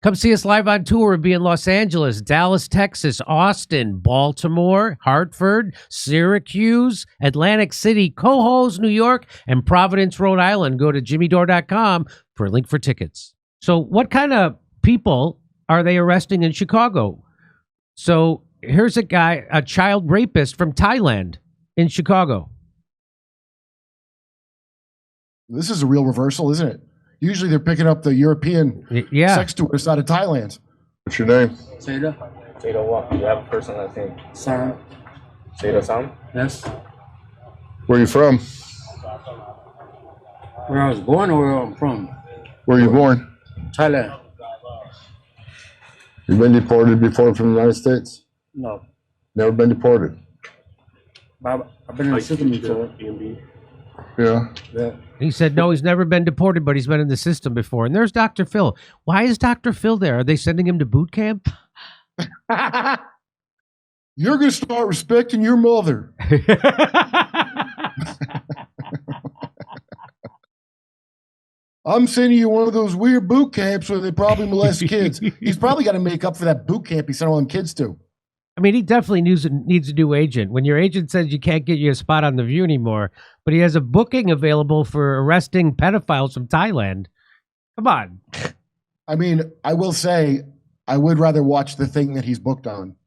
Come see us live on tour. We'll be in Los Angeles, Dallas, Texas, Austin, Baltimore, Hartford, Syracuse, Atlantic City, Cohoes, New York, and Providence, Rhode Island. Go to jimmydore.com for a link for tickets. So what kind of people are they arresting in Chicago? So here's a guy, a child rapist from Thailand in Chicago. This is a real reversal, isn't it? Usually they're picking up the European sex tourists out of Thailand. What's your name? Seda. Seda what? You have a first and last name? Sam. Seda Sam? Yes. Where are you from? Where I was born or where I'm from? Where are you born? Thailand. You've been deported before from the United States? No. Never been deported? I've been in the system before. Yeah. Yeah. He said, no, he's never been deported, but he's been in the system before. And there's Dr. Phil. Why is Dr. Phil there? Are they sending him to boot camp? You're going to start respecting your mother. I'm sending you one of those weird boot camps where they probably molest kids. He's probably got to make up for that boot camp he sent all them kids to. I mean, he definitely needs a new agent. When your agent says you can't get you a spot on The View anymore, but he has a booking available for arresting pedophiles from Thailand. Come on. I mean, I will say, I would rather watch the thing that he's booked on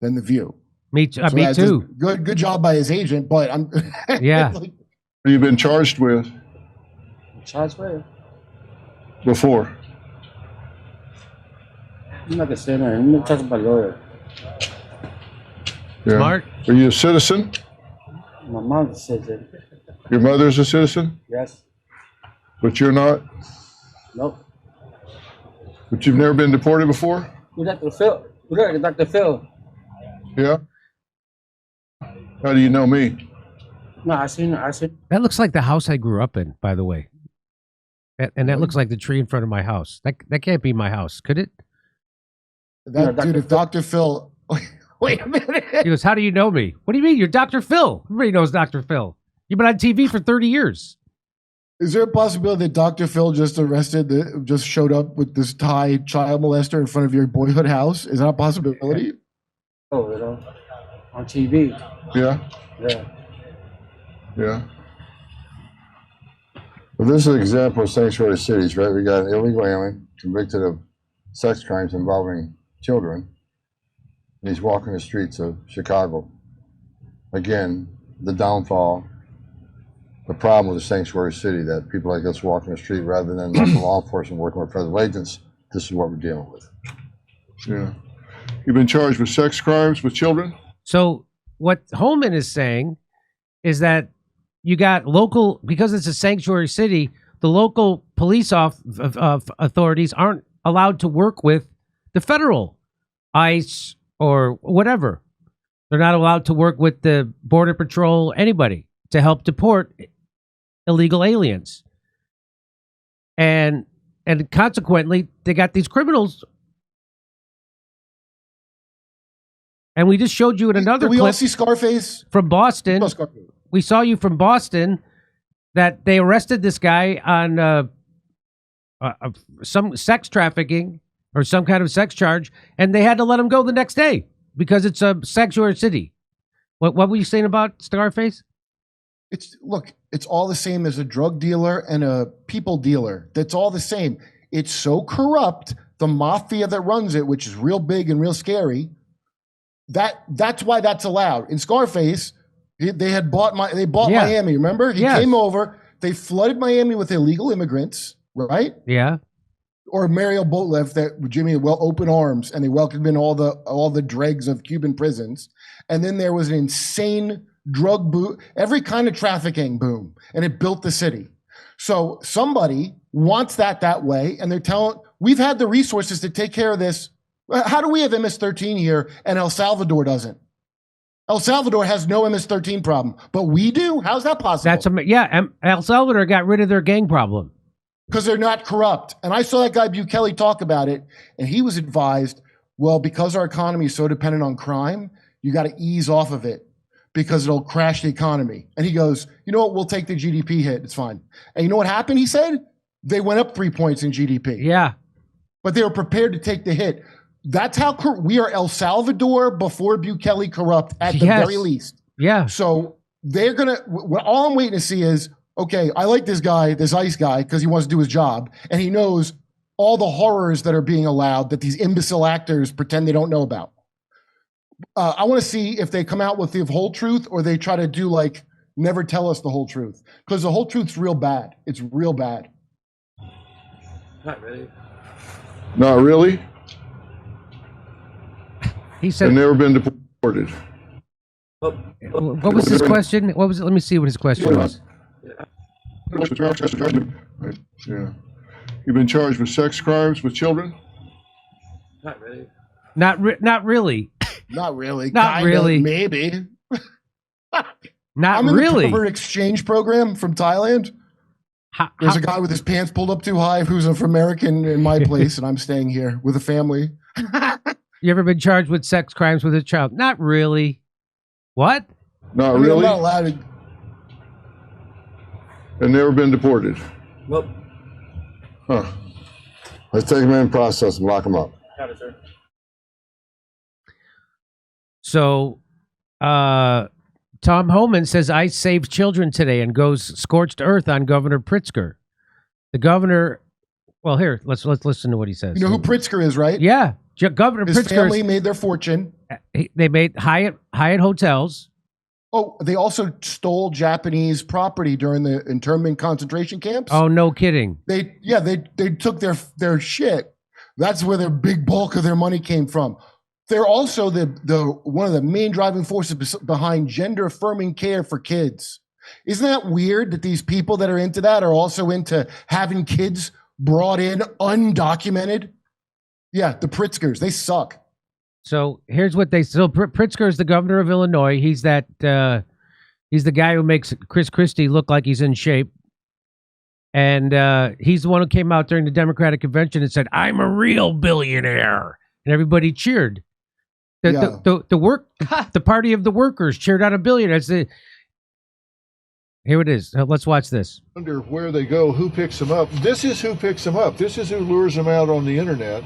than The View. Me too. Good job by his agent, but I'm yeah. What have you been charged with? Charged with? Before? I'm not gonna say that. I'm gonna talk about lawyer. Yeah. Smart. Are you a citizen? My mom's a citizen. Your mother's a citizen? Yes. But you're not? Nope. But you've never been deported before? You're Dr. Phil. You're Dr. Phil. Yeah. How do you know me? No, I seen. That looks like the house I grew up in, by the way. And that looks like the tree in front of my house. That can't be my house, could it? Dude, if Dr. Phil... Wait a minute. He goes, how do you know me? What do you mean? You're Dr. Phil. Everybody knows Dr. Phil. You've been on TV for 30 years. Is there a possibility that Dr. Phil just showed up with this Thai child molester in front of your boyhood house? Is that a possibility? Oh, you know, on TV. Yeah. Yeah. Yeah. Well, this is an example of sanctuary cities, right? We got an illegal alien convicted of sex crimes involving children. And he's walking the streets of Chicago. Again, the downfall, the problem with the sanctuary city, that people like us walking the street rather than local law enforcement working with federal agents. This is what we're dealing with. Yeah. You've been charged with sex crimes with children? So what Holman is saying is that you got local, because it's a sanctuary city, the local police authorities aren't allowed to work with the federal ICE or whatever. They're not allowed to work with the Border Patrol, anybody, to help deport illegal aliens. And consequently, they got these criminals. And we just showed you in another Did we clip all see Scarface? From Boston. We saw you from Boston that they arrested this guy on some sex trafficking or some kind of sex charge, and they had to let him go the next day because it's a sanctuary city. What were you saying about Scarface? It's all the same as a drug dealer and a people dealer. That's all the same. It's so corrupt, the mafia that runs it, which is real big and real scary, that's why that's allowed. In Scarface, they bought Miami, remember? He came over, they flooded Miami with illegal immigrants, right? Yeah. Or Mario Boatlift, that Jimmy had open arms, and they welcomed in all the dregs of Cuban prisons. And then there was an insane drug boom, every kind of trafficking boom, and it built the city. So somebody wants that way, and they're telling, we've had the resources to take care of this. How do we have MS-13 here and El Salvador doesn't? El Salvador has no MS-13 problem, but we do? How's that possible? El Salvador got rid of their gang problem. Because they're not corrupt. And I saw that guy Bukele talk about it, and he was advised, well, because our economy is so dependent on crime, you got to ease off of it because it'll crash the economy. And he goes, you know what, we'll take the GDP hit, it's fine. And you know what happened, he said? They went up 3 points in GDP. Yeah. but they were prepared to take the hit. That's how we are El Salvador before Bukele corrupt at the very least. Yeah. So they're going to, all I'm waiting to see is, okay, I like this guy, this ICE guy, because he wants to do his job. And he knows all the horrors that are being allowed that these imbecile actors pretend they don't know about. I want to see if they come out with the whole truth or they try to do like, never tell us the whole truth. Because the whole truth's real bad. It's real bad. Not really. Not really? He said, They've never been deported. what was his question? What was it? Let me see what his question was. Yeah. You've been charged with sex crimes with children? Not really. Not really. Not really. Not Kinda, really. Maybe. Not I'm in really. the pervert exchange program from Thailand. There's a guy with his pants pulled up too high who's an American in my place, and I'm staying here with a family. You ever been charged with sex crimes with a child? Not really. What? Not I'm really? not allowed to. And never been deported? Nope. Huh. Let's take them in process and lock them up. Got it, sir. So, Tom Homan says ICE saved children today and goes scorched earth on Governor Pritzker. The governor, well, here, let's listen to what he says. You know who Pritzker is, right? Yeah, Governor His Pritzker. family made their fortune. They made Hyatt hotels. Oh, they also stole Japanese property during the internment concentration camps. Oh, no kidding. They took their shit. That's where their big bulk of their money came from. They're also the one of the main driving forces behind gender affirming care for kids. Isn't that weird that these people that are into that are also into having kids brought in undocumented? Yeah, the Pritzkers, they suck. So here's what Pritzker is the governor of Illinois. He's he's the guy who makes Chris Christie look like he's in shape. And he's the one who came out during the Democratic convention and said, "I'm a real billionaire." And everybody cheered. The party of the workers cheered out a billionaire. Here it is. Let's watch this. Wonder where they go, who picks them up. This is who picks them up. This is who lures them out on the internet,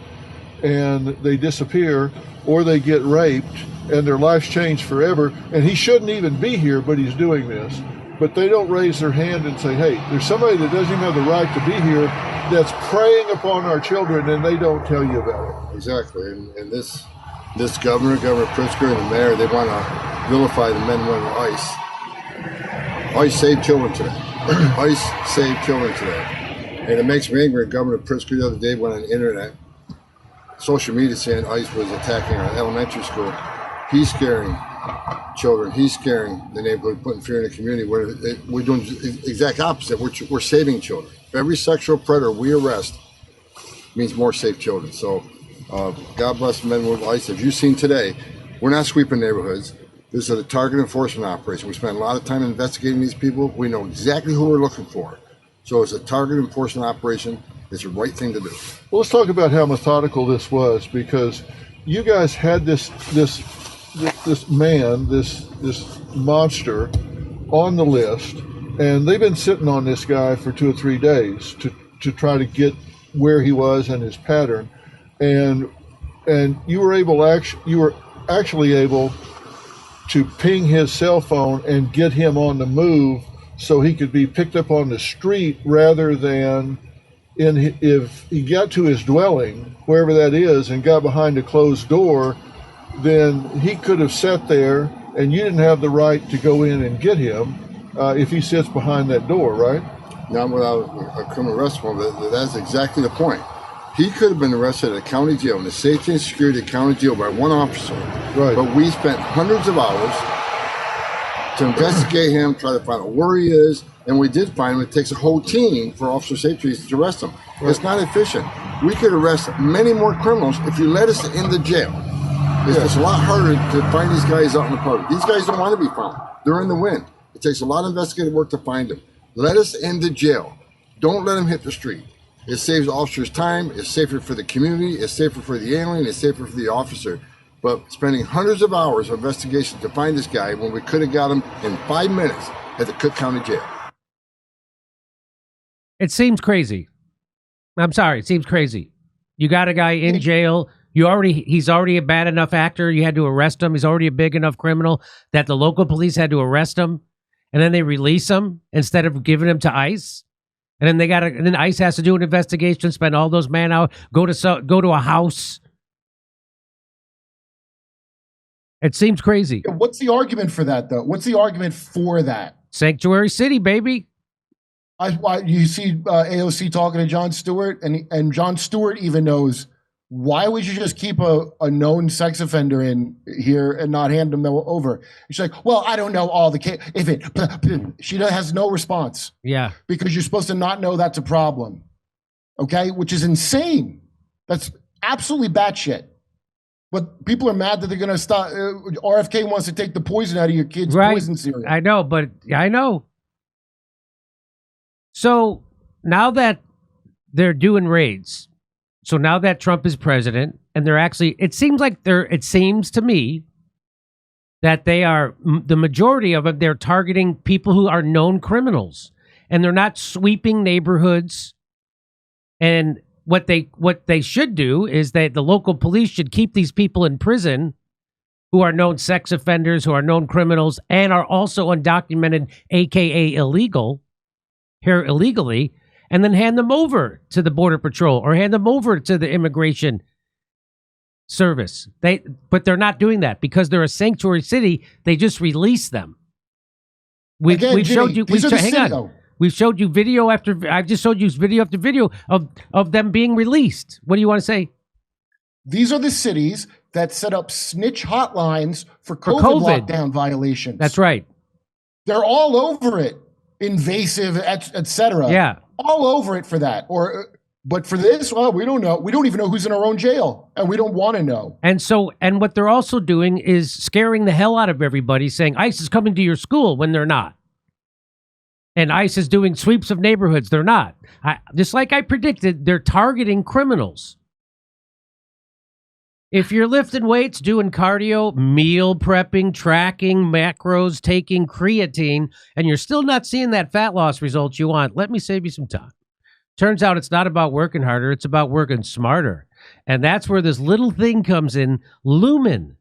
and they disappear, or they get raped, and their lives change forever. And he shouldn't even be here, but he's doing this. But they don't raise their hand and say, hey, there's somebody that doesn't even have the right to be here that's preying upon our children, and they don't tell you about it. Exactly. And this Governor Pritzker, and the mayor, they want to vilify the men and women of ICE. ICE saved children today. ICE saved children today. And it makes me angry. Governor Pritzker the other day went on the internet, social media, saying ICE was attacking our elementary school. He's scaring children. He's scaring the neighborhood, putting fear in the community. We're doing the exact opposite. We're saving children. Every sexual predator we arrest means more safe children. So God bless the men and women of ICE. As you've seen today, we're not sweeping neighborhoods. This is a target enforcement operation. We spent a lot of time investigating these people. We know exactly who we're looking for. So it's a target enforcement operation. It's the right thing to do. Well, let's talk about how methodical this was, because you guys had this monster on the list, and they've been sitting on this guy for 2 or 3 days to try to get where he was and his pattern, and you were actually able to ping his cell phone and get him on the move so he could be picked up on the street, rather than if he got to his dwelling, wherever that is, and got behind a closed door, then he could have sat there and you didn't have the right to go in and get him if he sits behind that door, right? Not without a criminal arrest warrant. That's exactly the point. He could have been arrested at a county jail, in the safety and security of the county jail, by one officer. Right. But we spent hundreds of hours to investigate him, try to find out where he is, and we did find him. It takes a whole team for officer safety to arrest him. Right. It's not efficient. We could arrest many more criminals if you let us in the jail. It's just a lot harder to find these guys out in the public. These guys don't want to be found. They're in the wind. It takes a lot of investigative work to find them. Let us in the jail. Don't let them hit the street. It saves officers time. It's safer for the community. It's safer for the alien. It's safer for the officer. But spending hundreds of hours of investigation to find this guy when we could have got him in 5 minutes at the Cook County Jail. It seems crazy. I'm sorry. It seems crazy. You got a guy in jail. He's already a bad enough actor. You had to arrest him. He's already a big enough criminal that the local police had to arrest him, and then they release him instead of giving him to ICE. And then and then ICE has to do an investigation, spend all those man hours, go to a house. It seems crazy. What's the argument for that, though? What's the argument for that? Sanctuary city, baby. You see AOC talking to Jon Stewart, and Jon Stewart even knows, why would you just keep a known sex offender in here and not hand them over? She's like, well, I don't know all the case. She has no response. Yeah. Because you're supposed to not know that's a problem. Okay? Which is insane. That's absolutely batshit. But people are mad that they're going to stop. RFK wants to take the poison out of your kids' poison cereal. I know, but I know. So now that they're doing raids, so now that Trump is president, and it seems to me that the majority of it, they're targeting people who are known criminals, and they're not sweeping neighborhoods. And what they should do is that the local police should keep these people in prison who are known sex offenders, who are known criminals, and are also undocumented, aka here illegally, and then hand them over to the Border Patrol or hand them over to the Immigration Service. But they're not doing that because they're a sanctuary city. They just release them. We've showed you. We've showed you video after. I've just showed you video after video of them being released. What do you want to say? These are the cities that set up snitch hotlines for COVID lockdown violations. That's right. They're all over it. Invasive, etc. Yeah. All over it for that. But for this, well, we don't know. We don't even know who's in our own jail, and we don't want to know. And what they're also doing is scaring the hell out of everybody, saying ICE is coming to your school when they're not. And ICE is doing sweeps of neighborhoods. They're not. Just like I predicted, they're targeting criminals. If you're lifting weights, doing cardio, meal prepping, tracking macros, taking creatine, and you're still not seeing that fat loss results you want, let me save you some time. Turns out it's not about working harder, it's about working smarter. And that's where this little thing comes in, Lumen,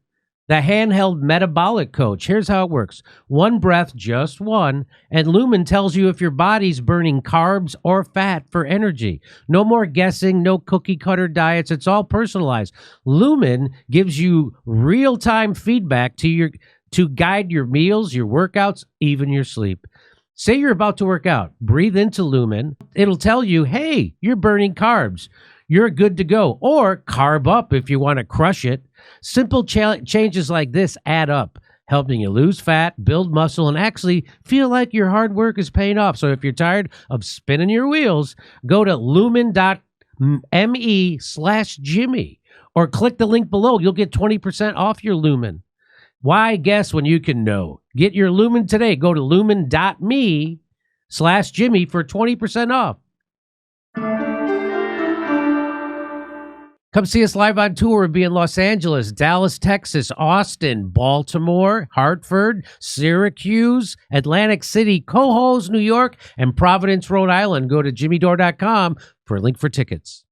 the handheld metabolic coach. Here's how it works. One breath, just one, and Lumen tells you if your body's burning carbs or fat for energy. No more guessing, no cookie cutter diets. It's all personalized. Lumen gives you real-time feedback to guide your meals, your workouts, even your sleep. Say you're about to work out. Breathe into Lumen. It'll tell you, hey, you're burning carbs. You're good to go. Or carb up if you want to crush it. Simple changes like this add up, helping you lose fat, build muscle, and actually feel like your hard work is paying off. So if you're tired of spinning your wheels, go to lumen.me/Jimmy or click the link below. You'll get 20% off your Lumen. Why guess when you can know? Get your Lumen today. Go to lumen.me/Jimmy for 20% off. Come see us live on tour. We'll be in Los Angeles, Dallas, Texas, Austin, Baltimore, Hartford, Syracuse, Atlantic City, Cohoes, New York, and Providence, Rhode Island. Go to jimmydore.com for a link for tickets.